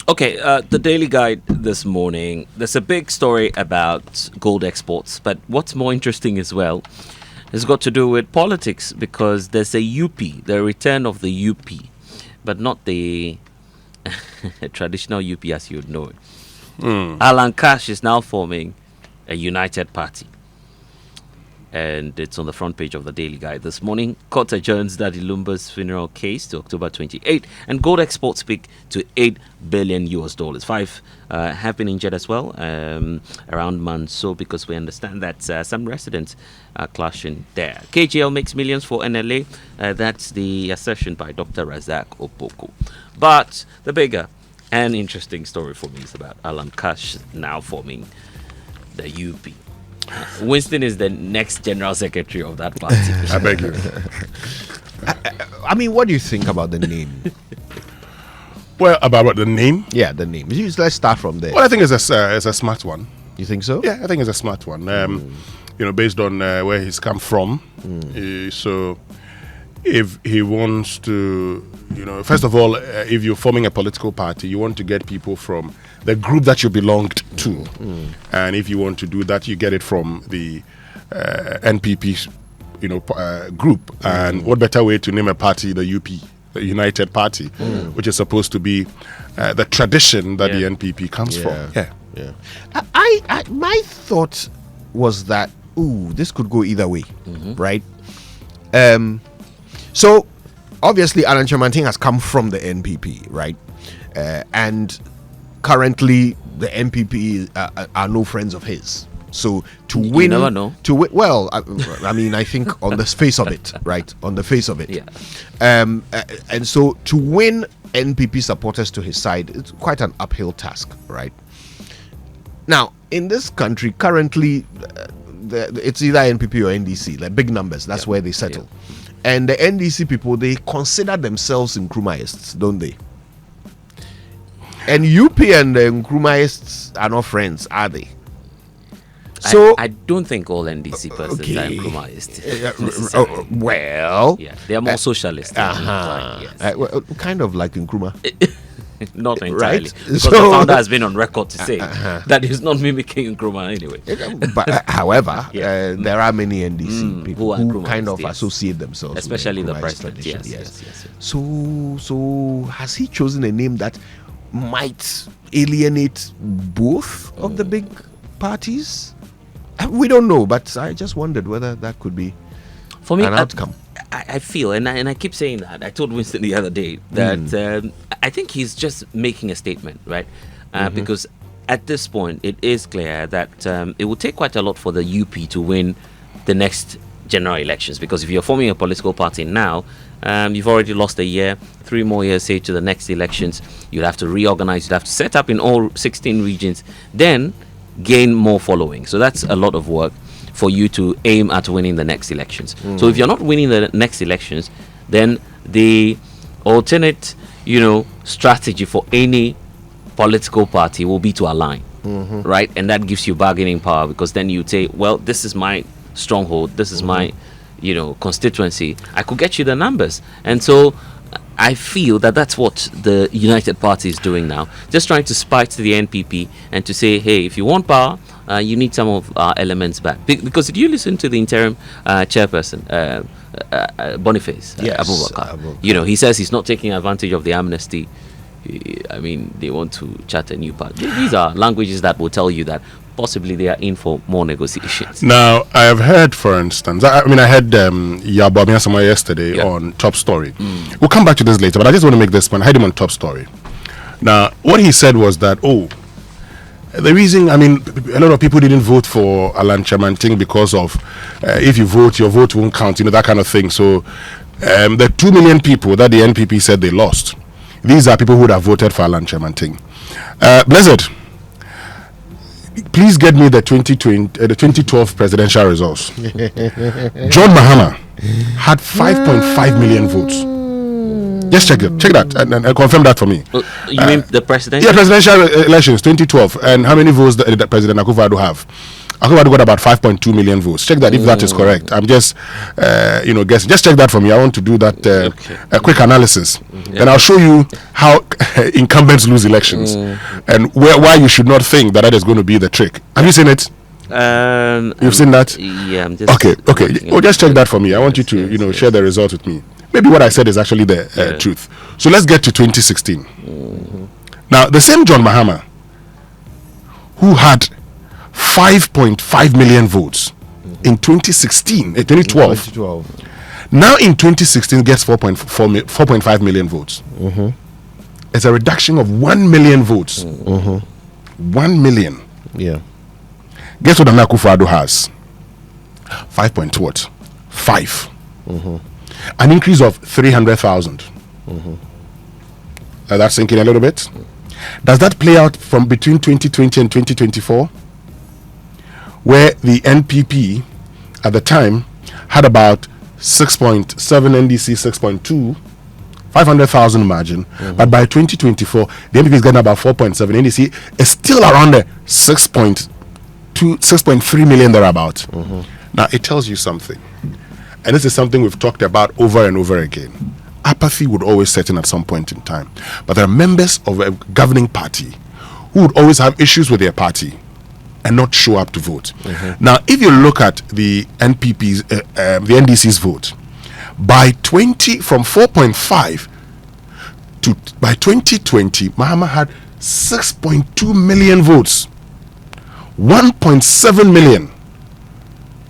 Okay, the Daily Guide this morning. There's a big story about gold exports, but what's more interesting as well has got to do with politics, because there's a UP, the return of the UP, but not the traditional UP as you would know it. Alan Kyerematen is now forming a united party. And it's on the front page of the Daily Guide this morning. Court adjourns Daddy Lumba's funeral case to October 28. And gold exports peak to $8 billion. Five have been injured as well around Manso, because we understand that some residents are clashing there. KGL makes millions for NLA. That's the assertion by Dr. Razak Opoko. But the bigger and interesting story for me is about Alan Kyerematen now forming the UP. Winston is the next general secretary of that party. I beg you. I mean, what do you think about the name? Well, about what, the name? Yeah, the name. Let's start from there. Well, I think it's a smart one. You think so? Yeah, I think it's a smart one. Based on where he's come from. So, if he wants to, first of all, if you're forming a political party, you want to get people from the group that you belonged to. And if you want to do that, you get it from the NPP, group. And what better way to name a party, the UP, the United Party, which is supposed to be the tradition that the NPP comes from. Yeah. I my thought was that this could go either way, right? So obviously Alan Kyerematen has come from the NPP, right? And currently the NPP are no friends of his. So to win, you never know. Well, I mean, I think on the face of it, right? On the face of it, yeah. And so to win NPP supporters to his side, it's quite an uphill task, right? Now, in this country, currently, it's either NPP or NDC, like big numbers. That's where they settle. Yeah. And the NDC people, they consider themselves Nkrumaists, don't they? And UP and the Nkrumaists are not friends, are they? So I don't think all NDC persons are Nkrumaists. Well, they are more socialist. Kind of like Nkrumah. Not entirely, right? Because the founder has been on record to say that he's not mimicking Nkrumah anyway. But however, there are many NDC people who kind of yes. associate themselves, especially with the president. Yes. So has he chosen a name that might alienate both of the big parties? We don't know, but I just wondered whether that could be for me an outcome. I feel, and I keep saying that. I told Winston the other day that I think he's just making a statement, right? Because at this point, it is clear that it will take quite a lot for the UP to win the next general elections. Because if you're forming a political party now, you've already lost a year, 3 more years, say, to the next elections. You'll have to reorganize, you'll have to set up in all 16 regions, then gain more following. So that's a lot of work for you to aim at winning the next elections. So if you're not winning the next elections, then the alternate, strategy for any political party will be to align, right? And that gives you bargaining power, because then you say, well, this is my stronghold, this is my, constituency. I could get you the numbers. And so I feel that that's what the United Party is doing now, just trying to spite the NPP and to say, hey, if you want power, you need some of our elements back. Because if you listen to the interim chairperson, Boniface, Abubakar, he says he's not taking advantage of the amnesty. I mean, they want to chart a new party. These are languages that will tell you that possibly they are in for more negotiations. Now, I have heard, for instance, I heard Yabo Abiyansama yesterday on Top Story. We'll come back to this later, but I just want to make this point. I heard him on Top Story. Now, what he said was that, the reason, a lot of people didn't vote for Alan Kyerematen because of if you vote, your vote won't count, that kind of thing. So, the 2 million people that the NPP said they lost, these are people who would have voted for Alan Kyerematen. Blessed, please get me the 2012 presidential results. John Mahama had 5.5 million votes. Just check that and confirm that for me. You mean the presidential? Yeah, presidential elections 2012. And how many votes did President Akufo-Addo have? Akufo-Addo got about 5.2 million votes. Check that if that is correct. I'm just, guessing. Just check that for me. I want to do that a quick analysis, and I'll show you how incumbents lose elections and why you should not think that is going to be the trick. Have you seen it? You've seen that? Yeah, I'm just okay. Oh, just check that for me. I want you to, share the results with me. Maybe what I said is actually the truth. So let's get to 2016. Now, the same John Mahama, who had 5.5 million votes in 2012. Now in 2016 gets 4.5 million votes. It's a reduction of 1 million votes. 1 million. Yeah. Guess what Akufo-Addo has? 5. An increase of 300,000. That's sinking a little bit. Does that play out from between 2020 and 2024? Where the NPP at the time had about 6.7, NDC 6.2, 500,000 margin. But by 2024, the NPP is getting about 4.7. NDC is still around the 6.3 million thereabout. Now, it tells you something. And this is something we've talked about over and over again. Apathy would always set in at some point in time. But there are members of a governing party who would always have issues with their party and not show up to vote. Now, if you look at the NPP's, the NDC's vote, from 4.5 to by 2020, Mahama had 6.2 million votes, 1.7 million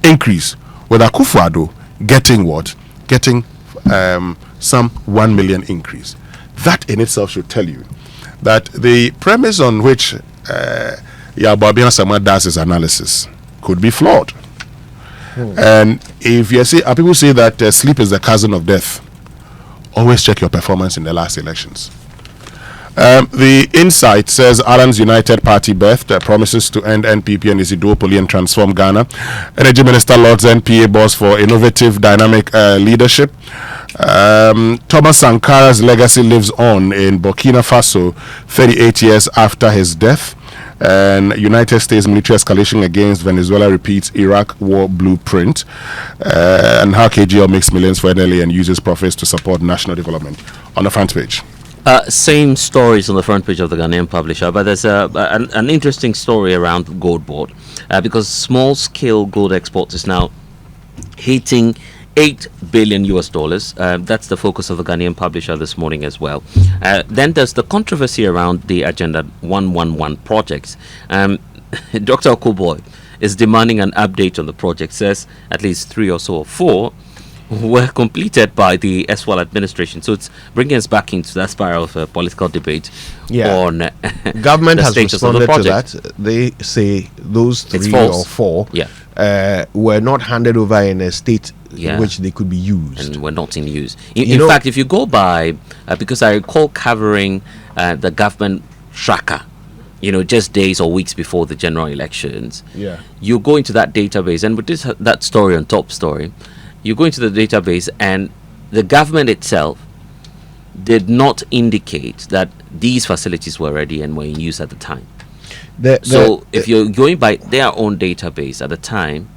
increase, with Akufo-Addo getting what? Getting some 1 million increase. That in itself should tell you that the premise on which Yababian Sama does his analysis could be flawed. And if you see, people say that sleep is the cousin of death, always check your performance in the last elections. The Insight says Alan's United Party birth promises to end NPP-NDC Duopoly and transform Ghana. Energy Minister Lord's NPA boss for innovative dynamic leadership. Thomas Sankara's legacy lives on in Burkina Faso 38 years after his death. And United States military escalation against Venezuela repeats Iraq war blueprint. And how KGL makes millions for NLA and uses profits to support national development. On the front page. Same stories on the front page of the Ghanaian publisher, but there's an interesting story around gold board because small-scale gold exports is now hitting $8 billion US. That's the focus of the Ghanaian publisher this morning as well. Then there's the controversy around the Agenda 111 projects. Dr. Okoboy is demanding an update on the project, says at least 3 or 4 were completed by the SWAL administration. So it's bringing us back into that spiral of political debate on government the has status responded of the project. to that. They say those 3 or 4 were not handed over in a state in which they could be used. And were not in use. In fact, if you go by, because I recall covering the government tracker, just days or weeks before the general elections, you go into that database, and with that story on top story, you go into the database and the government itself did not indicate that these facilities were ready and were in use at the time. If you're going by their own database at the time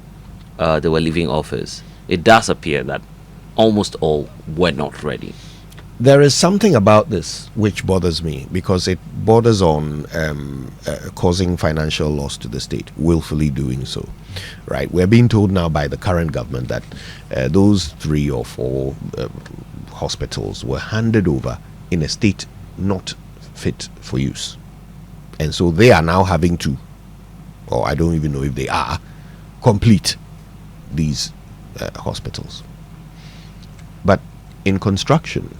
they were leaving office, it does appear that almost all were not ready. There is something about this which bothers me because it borders on causing financial loss to the state, willfully doing so. Right? We're being told now by the current government that those 3 or 4 hospitals were handed over in a state not fit for use. And so they are now having to, or I don't even know if they are, complete these hospitals. But in construction,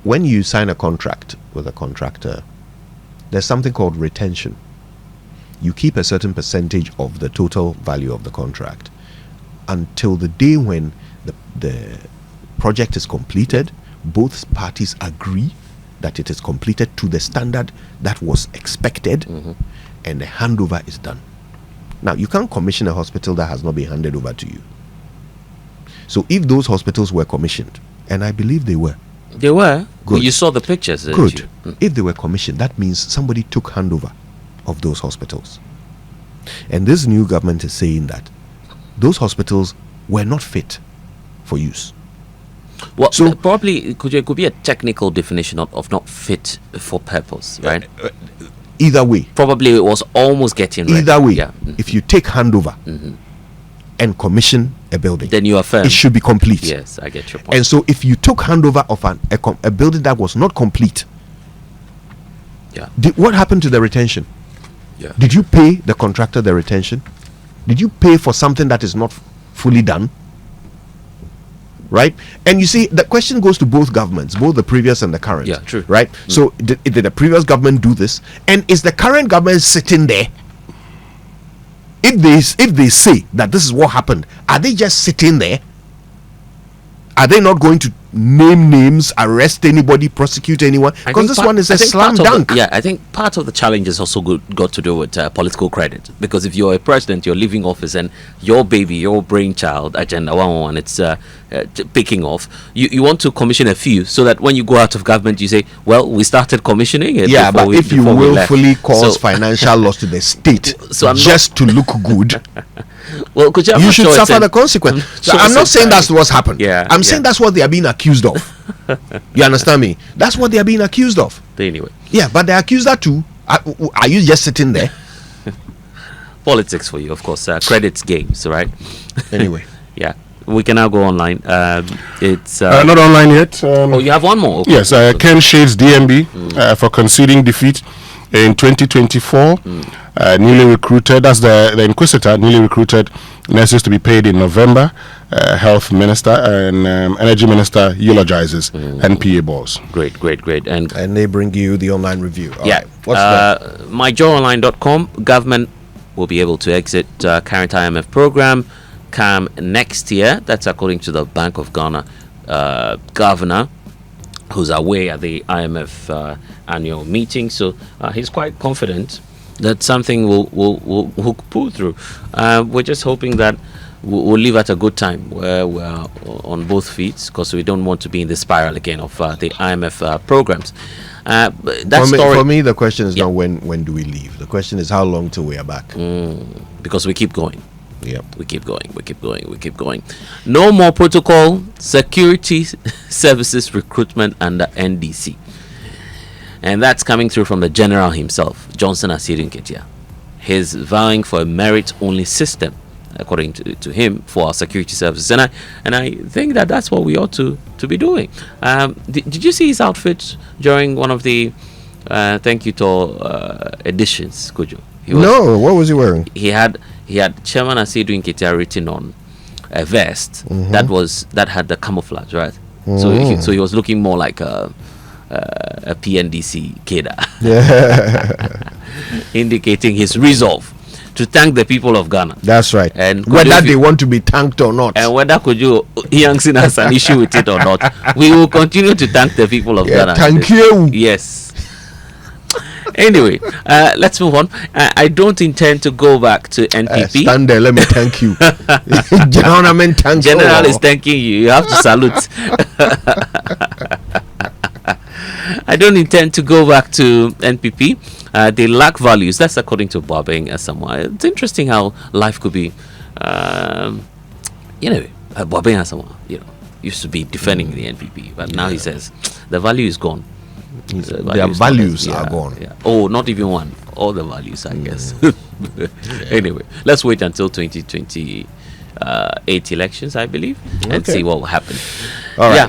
when you sign a contract with a contractor, there's something called retention. You keep a certain percentage of the total value of the contract until the day when the project is completed, both parties agree that it is completed to the standard that was expected, and the handover is done. Now, you can't commission a hospital that has not been handed over to you. So if those hospitals were commissioned, and I believe they were. They were? Good. Well, you saw the pictures, didn't Good. you? If they were commissioned, that means somebody took handover of those hospitals. And this new government is saying that those hospitals were not fit for use. Well, so probably it could be a technical definition of not fit for purpose, right? Either way. Probably it was almost getting ready. Either way, if you take handover and commission a building, then you affirm it should be complete. Yes, I get your point. And so if you took handover of a building that was not complete, what happened to the retention? Did you pay the contractor the retention? Did you pay for something that is not fully done? Right? And you see, the question goes to both governments, both the previous and the current. Yeah, true. Right? So did the previous government do this? And is the current government sitting there? If they say that this is what happened, are they just sitting there? Are they not going to name names, arrest anybody, prosecute anyone? Because this one is a slam dunk. I think part of the challenge is also got to do with political credit. Because if you're a president, you're leaving office, and your baby, your brainchild, Agenda 111, it's picking off, you want to commission a few so that when you go out of government, you say, well, we started commissioning it. Yeah, but if you willfully cause financial loss to the state just to look good, well, you should suffer the consequence. So I'm not saying that's what's happened. I'm saying that's what they are being accused of. You understand me? That's what they are being accused of. Anyway. Yeah, but the accuser too. Are you just sitting there? Politics for you, of course. Credits games, right? Anyway. Yeah. We can now go online. It's not online yet. you have one more? Okay. Yes, Ken shades DMB for conceding defeat in 2024. Newly recruited, that's the inquisitor, newly recruited nurses to be paid in November. Health Minister and Energy Minister eulogizes NPA boss. Great. And they bring you the online review. All right. What's myjoyonline.com. Government will be able to exit current IMF program come next year. That's according to the Bank of Ghana governor, who's away at the IMF annual meeting. So he's quite confident that something will pull through. We're just hoping that we'll live at a good time where we're on both feet, because we don't want to be in the spiral again of the IMF programs. For me, the question is not when do we leave. The question is how long till we are back. Because we keep going. Yep. We keep going. No more protocol, security services recruitment under NDC. And that's coming through from the general himself, Johnson Asiedu Nketia. He's vowing for a merit-only system, according to him, for our security services. And I think that's what we ought to be doing. Did you see his outfit during one of the Thank You to editions, Kojo? No, what was he wearing? He had Chairman Asiedu Nketia written on a vest that had the camouflage, right? So he was looking more like a PNDC cadre, indicating his resolve to thank the people of Ghana. That's right. And whether they want to be thanked or not, and whether Kojo Yankson has an issue with it or not, we will continue to thank the people of Ghana. Thank you. Yes. Anyway, let's move on. I don't intend to go back to NPP. Stand there, let me thank you. General is thanking you. You have to salute. I don't intend to go back to NPP. They lack values. That's according to Boabeng Asamoah. It's interesting how life could be. Boabeng Asamoah, used to be defending the NPP, but now he says the value is gone. Their values are gone. Yeah. Oh, not even one. All the values, I guess. Anyway, let's wait until 2028 elections, I believe, and see what will happen. All right.